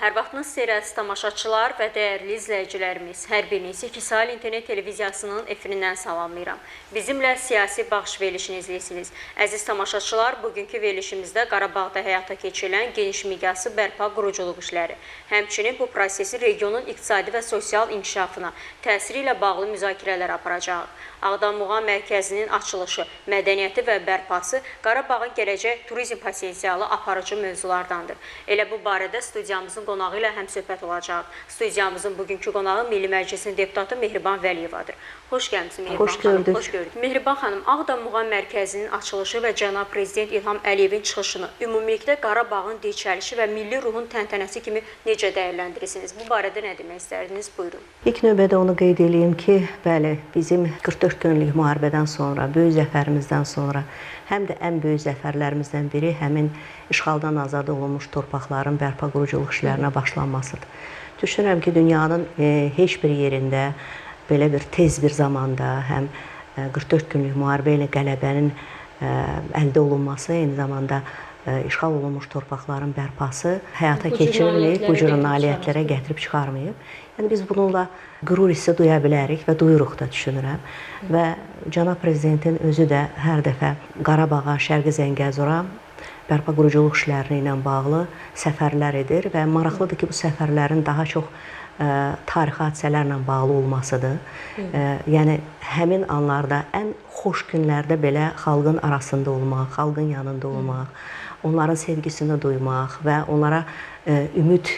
Hər vaxtınız xeyir əziz tamaşaçılar və dəyərli izləyicilərimiz. Hər birinizi İkisal İnternet Televiziyasının efirindən salamlayıram. Bizimlə siyasi baxış verilişini izləyirsiniz. Əziz tamaşaçılar, bugünkü verilişimizdə Qarabağda həyata keçirilən geniş miqyaslı bərpa quruculuq işləri, həmçinin bu prosesi regionun iqtisadi və sosial inkişafına təsiri ilə bağlı müzakirələr aparacağıq. Ağdam Muğam Mərkəzinin açılışı, mədəniyyəti və bərpası Qarabağın gələcək turizm potensialı aparıcı mövzulardandır. Elə bu barədə studiyamızın qonağı ilə həmsöhbət olacaq. Studiyamızın bugünkü qonağı Milli Məclisin deputatı Mehriban Vəliyevadır. Xoş gəlmisiniz Mehriban xanım. Xoş gördük. Mehriban xanım, Ağdam Muğam Mərkəzinin açılışı və cənab prezident İlham Əliyevin çıxışını ümumilikdə Qarabağın dirçəlişi və milli ruhun təntənəsi kimi necə dəyərləndirirsiniz? Bu barədə nə demək istərdiniz? Buyurun. İlk növbədə onu qeyd edeyim ki, bəli, bizim 44 günlük müharibədən sonra, böyük zəfərimizdən sonra həm də ən böyük zəfərlərimizdən biri həmin işğaldan azad olunmuş torpaqların bərpa quruculuq işlərinə başlanmasıdır. Düşünürəm ki, dünyanın heç bir yerində belə bir tez bir zamanda həm 44 günlük müharibə ilə qələbənin əldə olunması, eyni zamanda işğal olunmuş torpaqların bərpası həyata keçirilməyib, bu cür nailiyyətlərə gətirib çıxarmayıb. Yəni biz bununla qürur hissi duya bilərik və duyuruq da düşünürəm. Və cənab prezidentin özü də hər dəfə Qarabağa, Şərqi Zəngəzura bərpa quruculuq işləri ilə bağlı səfərlər edir və maraqlıdır ki, bu səfərlərin daha çox tarixi hadisələrlə bağlı olmasıdır. Yəni həmin anlarda ən xoş günlərdə belə xalqın arasında olmaq, xalqın yanında olmaq, onların sevgisini duymaq və onlara ümid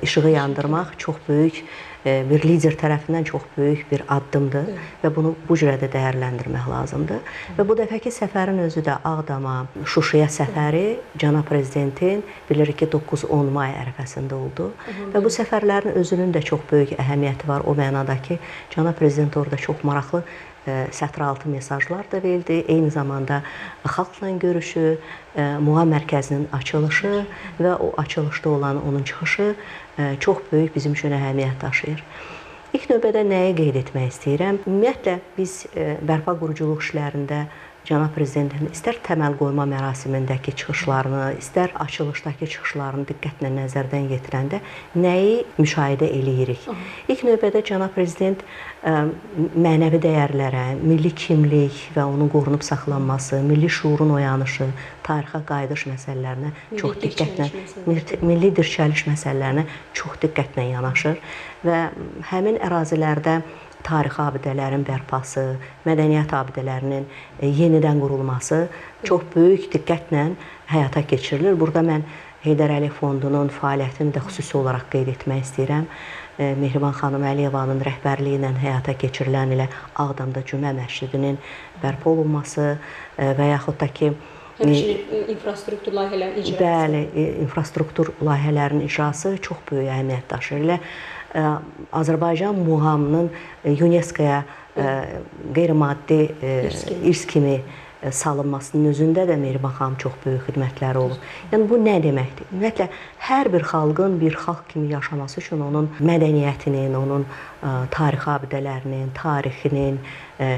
işığı yandırmaq çox böyük bir lider tərəfindən çox böyük bir addımdır və bunu bu cürə də dəyərləndirmək lazımdır. Və bu dəfəki səfərin özü də Ağdama, Şuşaya səfəri cənab prezidentin bilirik ki 9-10 may ərəfəsində oldu və bu səfərlərin özünün də çox böyük əhəmiyyəti var o mənada ki, cənab prezident orada çox maraqlı sətraltı mesajlar da verdi. Eyni zamanda xalqla görüşü, Muğam Mərkəzinin açılışı və o açılışda olan onun çıxışı çox böyük bizim üçün əhəmiyyət daşıyır. İlk növbədə nəyə qeyd etmək istəyirəm? Ümumiyyətlə, biz bərpa quruculuq işlərində cənab prezidentin istər təməl qoyma mərasimindəki çıxışlarını, istər açılışdakı çıxışlarını diqqətlə nəzərdən yetirəndə nəyi müşahidə eləyirik? İlk növbədə cənab prezident mənəvi dəyərlərə, milli kimlik və onun qorunub saxlanması, milli şuurun oyanışı, tarixə qayıdış məsələlərinə çox diqqətlə, milli dirçəliş məsələlərinə çox diqqətlə yanaşır və həmin ərazilərdə tarixi abidələrin bərpası, mədəniyyət abidələrinin yenidən qurulması çox böyük diqqətlə həyata keçirilir. Burada mən Heydər Əliyev Fondunun fəaliyyətini də xüsusi olaraq qeyd etmək istəyirəm. Mehriban xanım Əliyevanın rəhbərliyi ilə həyata keçirilən ilə Ağdamda Cümə Məscidinin bərpa olunması və yaxud da ki, infrastruktur layihələrinin icrası. Bəli, infrastruktur layihələrinin icrası çox böyük əhəmiyyət daşıyır. Azərbaycan muğamının UNESCO-ya qeyri-maddi irs kimi salınmasının özündə də Mehriban xanım çox böyük xidmətləri olub. Yəni bu nə deməkdir? Ümumiyyətlə, hər bir xalqın bir xalq kimi yaşaması üçün onun mədəniyyətinin, onun tarixi abidələrinin, tarixinin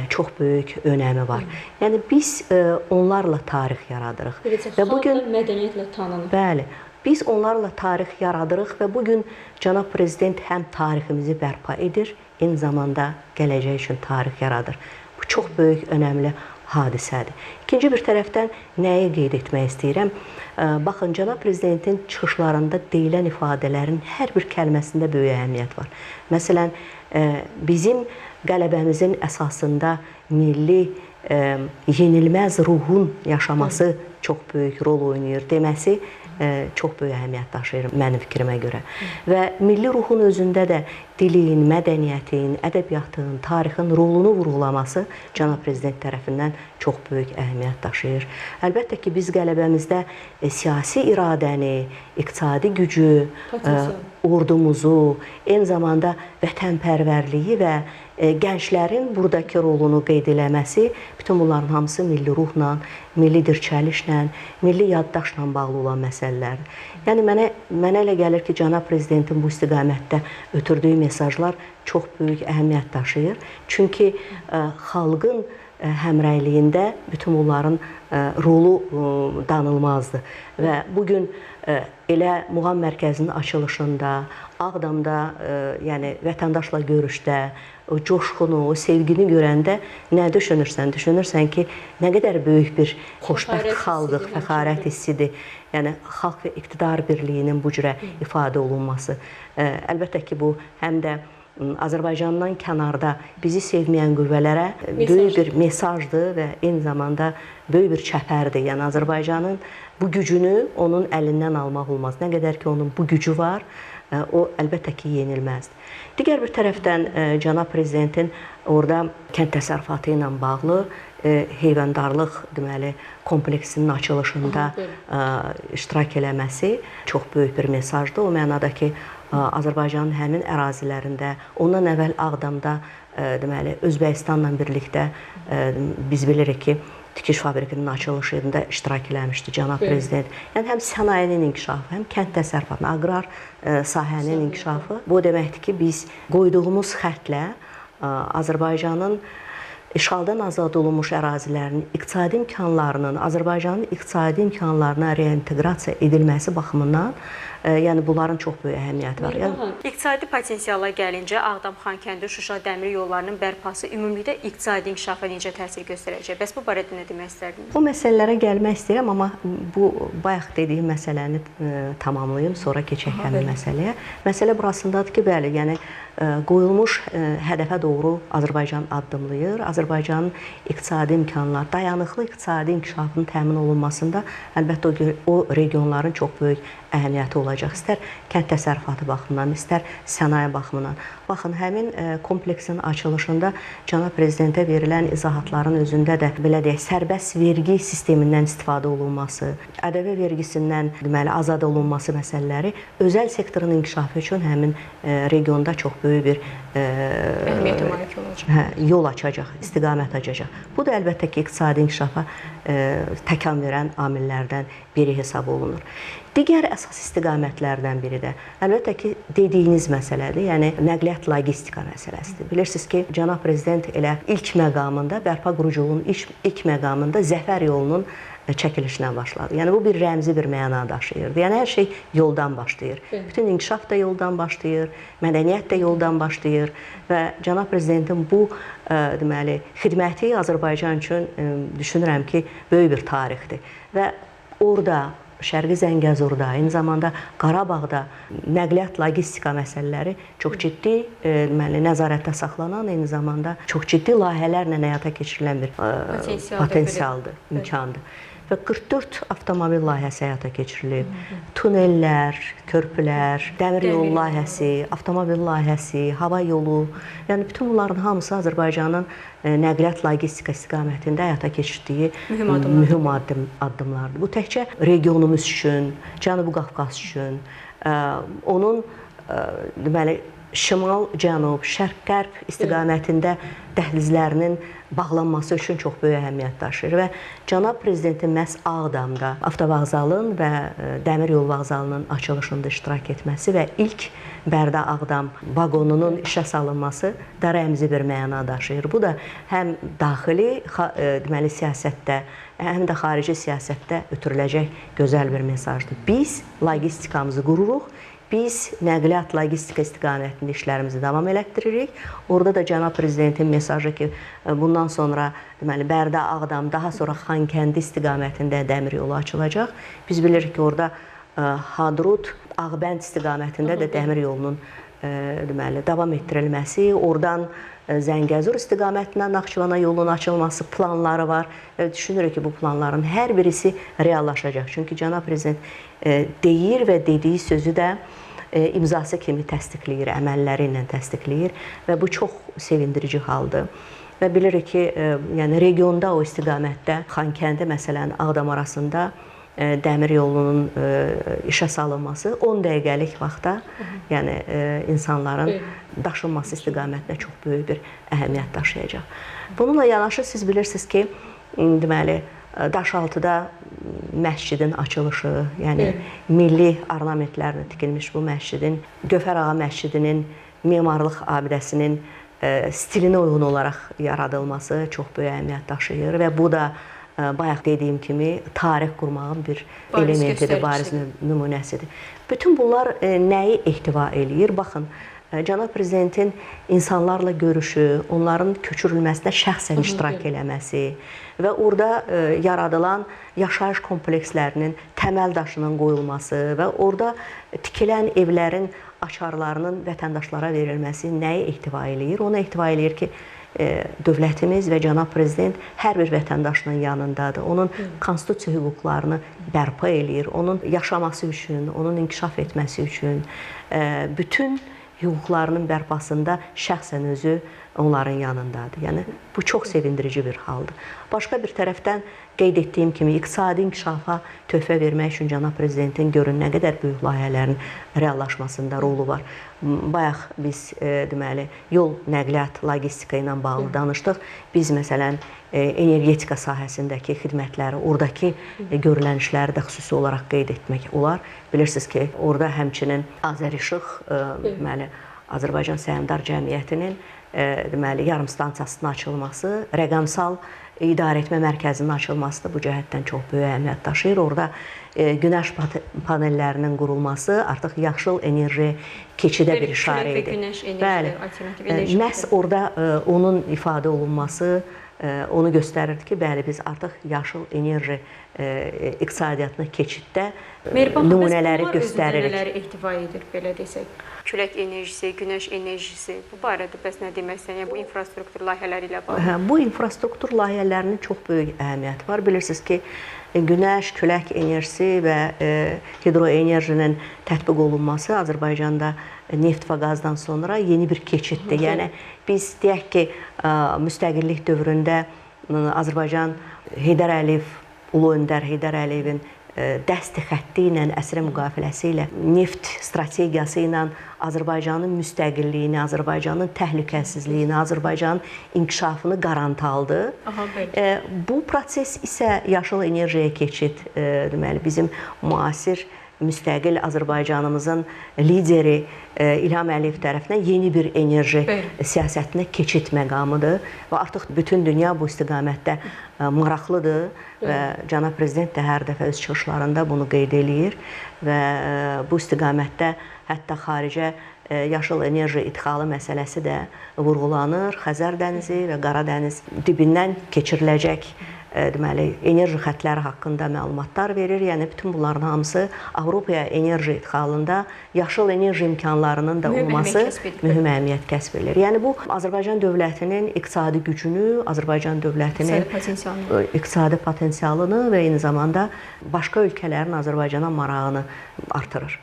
çox böyük önəmi var. Yəni biz onlarla tarix yaradırıq. Və bugün mədəniyyətlə tanınır. Bəli. Biz onlarla tarix yaradırıq və bugün cənab prezident həm tariximizi bərpa edir, eyni zamanda gələcək üçün tarix yaradır. Bu çox böyük, önəmli hadisədir. İkinci bir tərəfdən nəyi qeyd etmək istəyirəm? Baxın, cənab prezidentin çıxışlarında deyilən ifadələrin hər bir kəlməsində böyük əhəmiyyət var. Məsələn, bizim qələbəmizin əsasında milli yenilməz ruhun yaşaması çox böyük rol oynayır deməsi çox böyük əhəmiyyət daşıyır mənim fikrimə görə. Və milli ruhun özündə də dilin, mədəniyyətin, ədəbiyyatın, tarixin rolunu vurğulaması cənab prezident tərəfindən çox böyük əhəmiyyət daşıyır. Əlbəttə ki, biz qələbəmizdə siyasi iradəni, iqtisadi gücü, ordumuzu, eyni zamanda vətənpərvərliyi və gənclərin buradakı rolunu qeyd eləməsi, bütün bunların hamısı milli ruhla, milli dirçəlişlə, milli yaddaşla bağlı olan məsələlərdir. Yəni mənə elə gəlir ki, cənab prezidentin bu istiqamətdə ötürdüyü mesajlar çox böyük əhəmiyyət daşıyır. Çünki xalqın həmrəyliyində bütün bunların rolu danılmazdır. Və bugün elə Muğam Mərkəzinin açılışında, Ağdamda, yəni vətəndaşla görüşdə, o coşqunu, o sevgini görəndə nə düşünürsən? Düşünürsən ki, nə qədər böyük bir xoşbəxt xalqıq, fəxarət hissidir. Yəni xalq və iqtidar birliyinin bu cürə ifadə olunması. Əlbəttə ki, bu həm də Azərbaycandan kənarda bizi sevməyən qüvvələrə böyük bir mesajdır və eyni zamanda böyük bir çəpərdir. Yəni Azərbaycanın bu gücünü onun əlindən almaq olmaz. Nə qədər ki, onun bu gücü var, o əlbəttə ki, yenilməzdir. Digər bir tərəfdən cənab prezidentin orada kənd təsərrüfatı ilə bağlı heyvandarlıq deməli kompleksinin açılışında iştirak eləməsi çox böyük bir mesajdır. O mənada ki, Azərbaycanın həmin ərazilərində, ondan əvvəl Ağdamda deməli Özbəkistanla birlikdə biz bilirik ki, tikiş fabrikinin açılışında iştirak eləmişdi cənab prezident. Yəni həm sənayenin inkişafı, həm kənd təsərrüfatı, aqrar sahənin inkişafı. Bu deməkdir ki, biz qoyduğumuz xəttlə Azərbaycanın işğaldan azad olunmuş ərazilərinin iqtisadi imkanlarının Azərbaycanın iqtisadi imkanlarına reinteqrasiya edilməsi baxımından yəni bunların çox böyük əhəmiyyəti var. Yəni İqtisadi potensiala gəlincə Ağdam-Xankəndi Şuşa dəmir yollarının bərpası ümumilikdə iqtisadi inkişafa necə təsir göstərəcək? Bəs bu barədə nə demək istərdiniz? Bu məsələlərə gəlmək istəyirəm, amma bu bayaq dediyim məsələni tamamlayım, sonra keçək həmin məsələyə. Məsələ burasındadır ki, bəli, yəni qoyulmuş hədəfə doğru Azərbaycan addımlayır. Azərbaycanın iqtisadi imkanlar, dayanıqlı iqtisadi inkişafının təmin olunmasında əlbəttə o regionların çox böyük əhəmiyyəti olacaq. İstər kənd təsərrüfatı baxımından, istər sənaye baxımından. Baxın, həmin kompleksin açılışında cənab prezidentə verilən izahatların özündə də belə deyək, sərbəst vergi sistemindən istifadə olunması, ƏDV vergisindən deməli azad olunması məsələləri özəl sektorun inkişafı üçün həmin regionda çox böyük bir əhəmiyyətə malik olacaq. Yol açacaq, istiqamət açacaq. Bu da əlbəttə ki, iqtisadi inkişafa təkan verən amillərdən biri hesab olunur. Digər əsas istiqamətlərdən biri də əlbəttə ki, dediyiniz məsələdir, yəni nəqliyyat logistika məsələsidir. Bilirsiniz ki, cənab prezident elə ilk məqamında, bərpa quruculuğunun ilk məqamında Zəfər yolunun çəkilişinə başladı. Yəni bu bir rəmzi bir məna daşıyırdı. Yəni hər şey yoldan başlayır. Bütün inkişaf da yoldan başlayır, mədəniyyət də yoldan başlayır və cənab prezidentin bu deməli xidməti Azərbaycan üçün düşünürəm ki, böyük bir tarixdir. Və orada Şərqi Zəngəzurda, eyni zamanda Qarabağda nəqliyyat logistika məsələləri çox ciddi deməli nəzarətdə saxlanan, eyni zamanda çox ciddi layihələrlə həyata keçirilən bir potensialdır, imkandır. Və 44 avtomobil layihəsi həyata keçirilib. Tunellər, körpülər, dəmir yolu layihəsi, avtomobil layihəsi, hava yolu, yəni bütün bunların hamısı Azərbaycanın nəqliyyat logistika istiqamətində həyata keçirdiyi mühüm addımlardır. Bu təkcə regionumuz üçün, Cənubi Qafqaz üçün, onun deməli şimal-cənub, şərq-qərb istiqamətində dəhlizlərinin bağlanması üçün çox böyük əhəmiyyət daşıyır və cənab prezidentin məhz Ağdamda avtovağzalın və dəmir yol vağzalının açılışında iştirak etməsi və ilk Bərdə-Ağdam vaqonunun işə salınması da rəmzi bir məna daşıyır. Bu da həm daxili deməli siyasətdə, həm də xarici siyasətdə ötürüləcək gözəl bir mesajdır. Biz logistikamızı qururuq. Biz nəqliyyat logistika istiqamətində işlərimizi davam elətdiririk. Orada da cənab prezidentin mesajı ki, bundan sonra deməli Bərdə-Ağdam, daha sonra Xankəndi istiqamətində dəmir yolu açılacaq. Biz bilirik ki, orada Hadrut, Ağbənd istiqamətində də dəmir yolunun deməli davam etdirilməsi, oradan Zəngəzur istiqamətindən Naxçıvana yolun açılması planları var. Düşünürük ki, bu planların hər birisi reallaşacaq. Çünki cənab prezident deyir və dediyi sözü də imzası kimi təsdiqləyir, əməlləri ilə təsdiqləyir və bu çox sevindirici haldır. Və bilirik ki, yəni regionda o istiqamətdə Xankəndi məsələn Ağdam arasında dəmir yolunun işə salınması 10 dəqiqəlik vaxtda, yəni insanların daşınması istiqamətində çox böyük bir əhəmiyyət daşıyacaq. Bununla yanaşı siz bilirsiniz ki, deməli Daşaltıda məscidin açılışı, yəni milli ornamentlərlə tikilmiş bu məscidin, Gövhər Ağa məscidinin, memarlıq abidəsinin stilinə uyğun olaraq yaradılması çox böyük əhəmiyyət daşıyır və bu da bayaq dediyim kimi tarix qurmağın bir elementidir, bariz nümunəsidir. Bütün bunlar nəyi ehtiva eləyir? Baxın, Cənab Prezidentin insanlarla görüşü, onların köçürülməsində şəxsən iştirak eləməsi və orada yaradılan yaşayış komplekslərinin təməl daşının qoyulması və orada tikilən evlərin açarlarının vətəndaşlara verilməsi nəyi ehtiva eləyir? Onu ehtiva eləyir ki, dövlətimiz və Cənab Prezident hər bir vətəndaşının yanındadır. Onun konstitusiya hüquqlarını bərpa eləyir. Onun yaşaması üçün, onun inkişaf etməsi üçün bütün hüquqlarının bərpasında şəxsən özü onların yanındadır. Yəni, bu çox sevindirici bir haldır. Başqa bir tərəfdən qeyd etdiyim kimi, iqtisadi inkişafa töhfə vermək üçün Cənab Prezidentin görün nə qədər böyük layihələrin reallaşmasında rolu var. Bayaq biz deməli, yol nəqliyyat, logistika ilə bağlı danışdıq. Biz, məsələn, energetika sahəsindəki xidmətləri, oradakı görülən işləri də xüsusi olaraq qeyd etmək olar. Bilirsiniz ki, orada həmçinin Azərişıq, deməli, Azərbaycan Səhmdar Cəmiyyətinin deməli, yarım stansiyasının açılması, rəqəmsal idarəetmə mərkəzinin açılması da bu cəhətdən çox böyük əhəmiyyət daşıyır. Orada günəş panellərinin qurulması artıq yaşıl enerji keçidə bir işarə edir. Bəli, məhz orada onun ifadə olunması onu göstərirdi ki, bəli, biz artıq yaşıl enerji iqtisadiyyatına keçiddə nümunələri göstəririk. Nələri ehtiva edir, belə desək? Külək enerjisi, günəş enerjisi, bu barədə bəs nə demək yəni bu infrastruktur layihələri ilə bağlı? Bu infrastruktur layihələrinin çox böyük əhəmiyyəti var. Bilirsiniz ki, günəş, külək enerjisi və hidroenerjinin tətbiq olunması Azərbaycanda neft və qazdan sonra yeni bir keçiddir. Yəni, biz deyək ki, müstəqillik dövründə Azərbaycan Heydər Əliyev, Ulu Öndər Heydər Əliyevin dəsti xətti ilə, əsrə müqafiləsi ilə, neft strategiyası ilə Azərbaycanın müstəqilliyini, Azərbaycanın təhlükəsizliyini, Azərbaycanın inkişafını qarantı aldı. Bu proses isə yaşıl enerjiyə keçid, deməli, bizim müasir müstəqil Azərbaycanımızın lideri İlham Əliyev tərəfindən yeni bir enerji siyasətinə keçid məqamıdır və artıq bütün dünya bu istiqamətdə maraqlıdır və Cənab Prezident də hər dəfə öz çıxışlarında bunu qeyd eləyir və bu istiqamətdə hətta xaricə yaşıl enerji idxalı məsələsi də vurğulanır. Xəzər dənizi və Qara dəniz dibindən keçiriləcək deməli, enerji xətləri haqqında məlumatlar verir. Yəni, bütün bunların hamısı Avropaya enerji idxalında yaşıl enerji imkanlarının da olması mühüm əhəmiyyət kəsb edir. Yəni, bu Azərbaycan dövlətinin iqtisadi gücünü, Azərbaycan dövlətinin iqtisadi potensialını və eyni zamanda başqa ölkələrin Azərbaycana marağını artırır.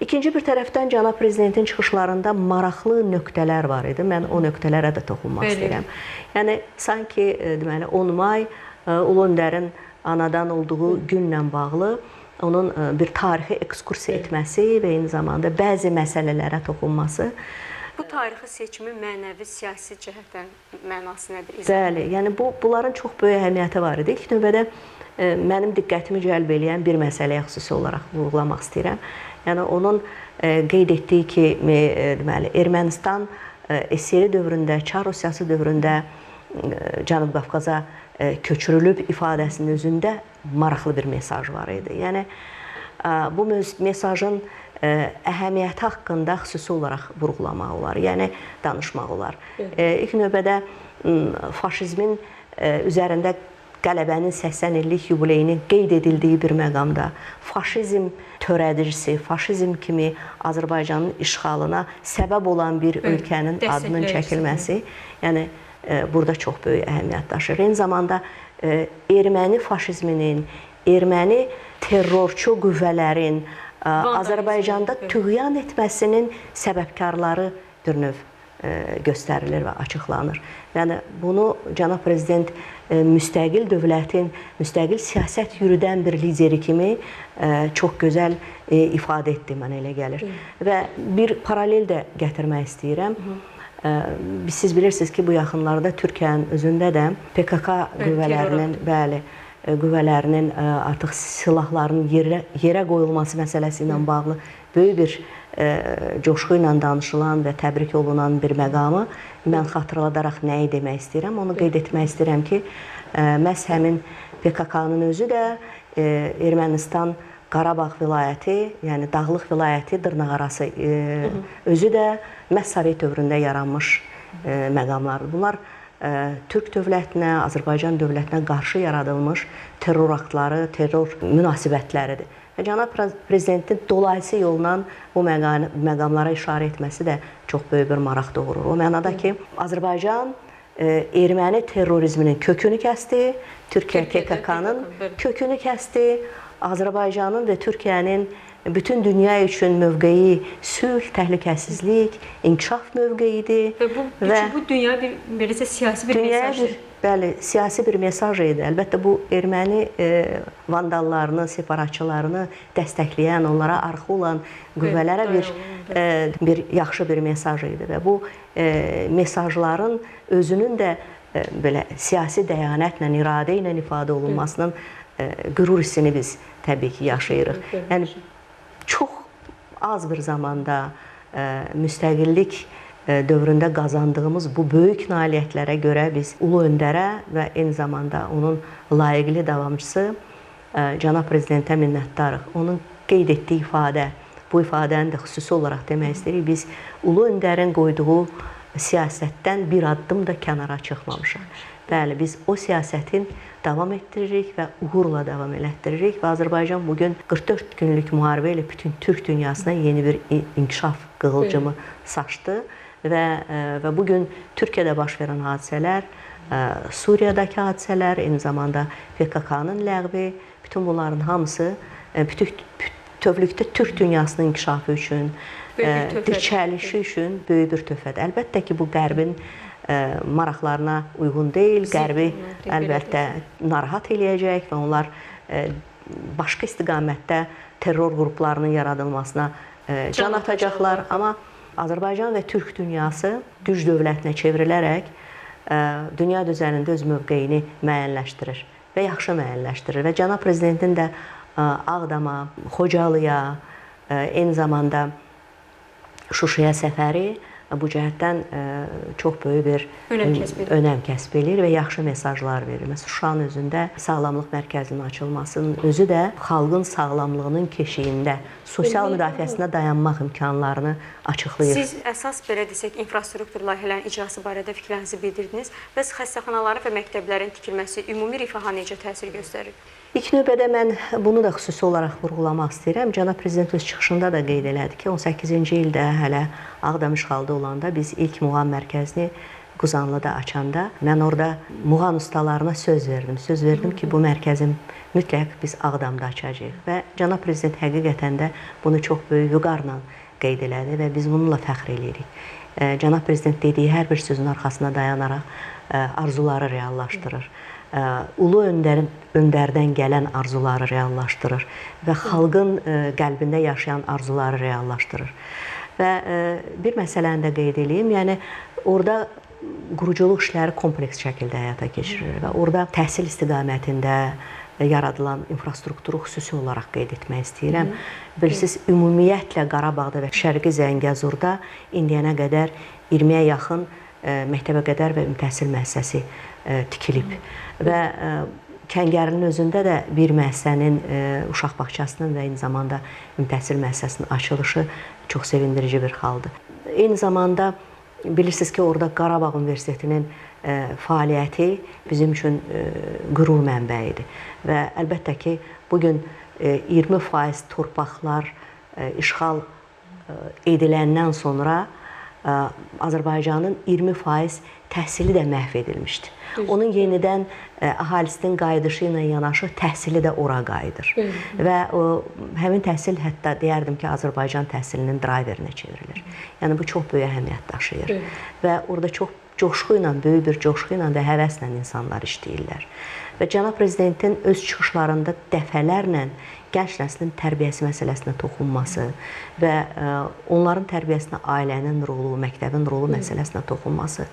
İkinci bir tərəfdən Cənab Prezidentin çıxışlarında maraqlı nöqtələr var idi. Mən o nöqtələrə də toxunmaq istəyirəm. Yəni, sanki deməli, 10 may Ulu Öndərin anadan olduğu günlə bağlı onun bir tarixi ekskursiya etməsi və eyni zamanda bəzi məsələlərə toxunması. Bu tarixi seçimin mənəvi, siyasi cəhətdən mənası nədir? Bəli, yəni bunların çox böyük əhəmiyyəti var idi. İlk növbədə mənim diqqətimi cəlb eləyən bir məsələyə xüsusi olaraq vurğulamaq istəyirəm. Yəni onun qeyd etdiyi ki, deməli, Ermənistan SSR dövründə, Çar Rusiyası dövründə Cənub Qafqaza köçürülüb ifadəsinin özündə maraqlı bir mesaj var idi. Yəni, bu mesajın əhəmiyyəti haqqında xüsusi olaraq vurğulamaq olar, yəni danışmaq olar. İlk növbədə faşizmin üzərində qələbənin 80 illik yubileyinin qeyd edildiyi bir məqamda faşizm törədicisi, faşizm kimi Azərbaycanın işğalına səbəb olan bir ölkənin adının çəkilməsi, yəni burada çox böyük əhəmiyyət daşıyır. Eyni zamanda erməni faşizminin, erməni terrorçu qüvvələrin Azərbaycanda tüğyan etməsinin səbəbkarları bir növ göstərilir və açıqlanır. Yəni, bunu Cənab Prezident müstəqil dövlətin, müstəqil siyasət yürüdən bir lideri kimi çox gözəl ifadə etdi, mənə elə gəlir. Və bir paralel də gətirmək istəyirəm. Siz bilirsiniz ki, bu yaxınlarda Türkiyənin özündə də PKK qüvvələrinin artıq silahlarının yerə qoyulması məsələsi ilə bağlı böyük bir coşqu ilə danışılan və təbrik olunan bir məqamı mən xatırladaraq nəyi demək istəyirəm? Onu qeyd etmək istəyirəm ki, məhz həmin PKK-nın özü də Ermənistan Qarabağ vilayəti, yəni Dağlıq vilayəti dırnaqarası özü də məhz Sovet dövründə yaranmış məqamlardır. Bunlar Türk dövlətinə, Azərbaycan dövlətinə qarşı yaradılmış terror aktları, terror münasibətləridir. Və cənab prezidentin dolayısı yolla bu məqamlara işarə etməsi də çox böyük bir maraq doğurur. O mənada ki, Azərbaycan erməni terrorizminin kökünü kəsdi, Türkiyə PKK-nın kökünü kəsdi, Azərbaycanın və Türkiyənin bütün dünya üçün mövqeyi sülh, təhlükəsizlik, inkişaf mövqeyidir. Və bu dünyaya beləsə siyasi bir mesajdır. Bəli, siyasi bir mesaj idi. Əlbəttə bu erməni vandallarını, separatçılarını dəstəkləyən, onlara arxa olan qüvvələrə bir yaxşı bir mesaj idi və bu mesajların özünün də belə siyasi dəyanətlə, iradə ilə ifadə olunmasının qürur hissini biz təbii ki yaşayırıq. Yəni çox az bir zamanda müstəqillik dövründə qazandığımız bu böyük nailiyyətlərə görə biz Ulu Öndərə və eyni zamanda onun layiqli davamçısı cənab prezidentə minnətdarıq. Onun qeyd etdiyi ifadə, bu ifadəni də xüsusi olaraq demək istəyirik. Biz Ulu Öndərin qoyduğu siyasətdən bir addım da kənara çıxmamışıq. Bəli, biz o siyasətin davam etdiririk və uğurla davam elətdiririk və Azərbaycan bugün 44 günlük müharibə ilə bütün Türk dünyasına yeni bir inkişaf qığılcımı saçdı və bugün Türkiyədə baş verən hadisələr, Suriyadakı hadisələr, eyni zamanda PKK-nın ləğvi, bütün bunların hamısı bütövlükdə Türk dünyasının inkişafı üçün, dirçəlişi üçün böyük bir töhfədir. Əlbəttə ki, bu Qərbin maraqlarına uyğun deyil, Qərbi əlbəttə narahat eləyəcək və onlar başqa istiqamətdə terror qruplarının yaradılmasına can atacaqlar. Amma Azərbaycan və Türk dünyası güc dövlətinə çevrilərək dünya üzərində öz mövqeyini müəyyənləşdirir və yaxşı müəyyənləşdirir. Və cənab prezidentin də Ağdama, Xocalıya, eyni zamanda Şuşaya səfəri bu cəhətdən çox böyük bir önəm kəsb edir və yaxşı mesajlar verir. Məsələn, Şuşanın özündə sağlamlıq mərkəzinin açılmasının özü də xalqın sağlamlığının keşiyində sosial müdafiəsinə dayanmaq imkanlarını açıqlayır. Siz əsas belə desək, infrastruktur layihələrinin icrası barədə fikirlərinizi bildirdiniz. Bəs xəstəxanaların və məktəblərin tikilməsi ümumi rifaha necə təsir göstərir? İlk növbədə mən bunu da xüsusi olaraq vurğulamaq istəyirəm. Cənab prezident öz çıxışında da qeyd elədi ki, 18-ci ildə hələ Ağdam işğalda olanda biz ilk muğam mərkəzini Quzanlıda açanda mən orada muğam ustalarına söz verdim. Söz verdim ki, bu mərkəzin mütləq biz Ağdamda açacağıq. Və cənab prezident həqiqətən də bunu çox böyük vüqarla qeyd elədi və biz bununla fəxr eləyirik. Cənab prezident dediyi hər bir sözün arxasına dayanaraq arzuları reallaşdırır. Ulu öndərdən gələn arzuları reallaşdırır və xalqın qəlbində yaşayan arzuları reallaşdırır. Və bir məsələni də qeyd edeyim, yəni orada quruculuq işləri kompleks şəkildə həyata keçirilir və orada təhsil istiqamətində yaradılan infrastrukturu xüsusi olaraq qeyd etmək istəyirəm. Bilirsiniz, ümumiyyətlə Qarabağda və Şərqi Zəngəzurda indiyənə qədər 20-yə yaxın məktəbə qədər və ümumi təhsil müəssisəsi tikilib. Və Kəngərlinin özündə də bir müəssisənin, uşaq bağçasının və eyni zamanda ümumi təhsil müəssisəsinin açılışı çox sevindirici bir haldır. Eyni zamanda bilirsiniz ki, orada Qarabağ Universitetinin fəaliyyəti bizim üçün qürur mənbəyidir. Və əlbəttə ki, bugün 20% torpaqlar işğal ediləndən sonra Azərbaycanın 20% təhsili də məhv edilmişdir. Onun yenidən əhalisinin qayıdışı ilə yanaşı təhsili də ora qayıdır. Və həmin təhsil hətta deyərdim ki, Azərbaycan təhsilinin drayverinə çevrilir. Yəni bu çox böyük əhəmiyyət daşıyır. Və orada çox coşqu ilə, böyük bir coşqu ilə və həvəslə insanlar işləyirlər. Və cənab prezidentin öz çıxışlarında dəfələrlə gənc nəslin tərbiyəsi məsələsinə toxunması və onların tərbiyəsinə ailənin rolu, məktəbin rolu məsələsinə toxunması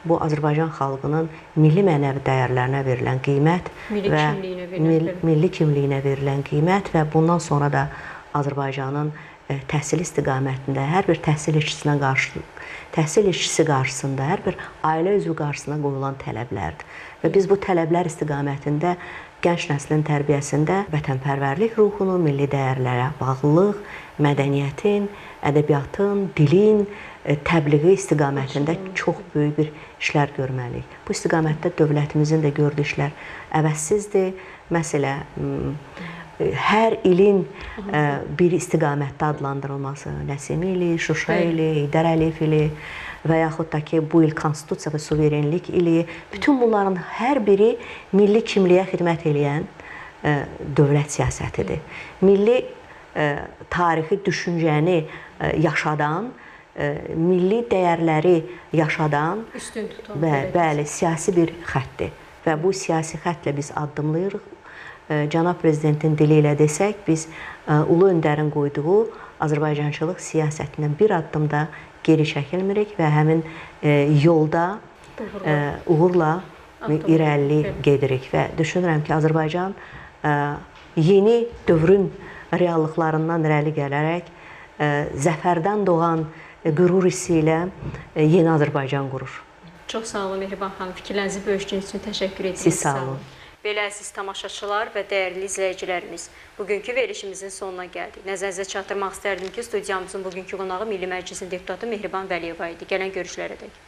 bu Azərbaycan xalqının milli mənəvi dəyərlərinə verilən qiymət və milli kimliyinə verilən qiymət və bundan sonra da Azərbaycanın təhsil istiqamətində, hər bir təhsil işçisi qarşısında, hər bir ailə üzvü qarşısına qoyulan tələblərdir. Və biz bu tələblər istiqamətində gənc nəslin tərbiyəsində vətənpərvərlik ruhunu, milli dəyərlərə bağlılıq, mədəniyyətin, ədəbiyyatın, dilin təbliği istiqamətində çox böyük bir işlər görməliyik. Bu istiqamətdə dövlətimizin də gördüyü işlər əvəzsizdir. Məsələn, hər ilin bir istiqamətdə adlandırılması, Nəsim ili, Şuşa ili, Heydər Əliyev ili və yaxud da ki, bu il Konstitusiya və Suverenlik ili, bütün bunların hər biri milli kimliyə xidmət edən dövlət siyasətidir. Milli tarixi düşüncəni yaşadan, milli dəyərləri yaşadan, bəli, siyasi bir xəttdir. Və bu siyasi xəttlə biz addımlayırıq. Cənab Prezidentin dili ilə desək, biz Ulu Öndərin qoyduğu Azərbaycançılıq siyasətindən bir addım da geri çəkilmirik və həmin yolda uğurla irəli gedirik. Və düşünürəm ki, Azərbaycan yeni dövrün reallıqlarından irəli gələrək zəfərdən doğan qürur hissi ilə yeni Azərbaycan qurur. Çox sağ olun Mehriban xanım. Fikirlərinizi bölüşdüyünüz üçün təşəkkür edirik. Siz sağ olun. Belə əziz tamaşaçılar və dəyərli izləyicilərimiz, bugünkü verilişimizin sonuna gəldik. Nəzərinizə çatdırmaq istərdim ki, studiyamızın bugünkü qonağı Milli Məclisin deputatı Mehriban Vəliyeva idi. Gələn görüşlərə dək.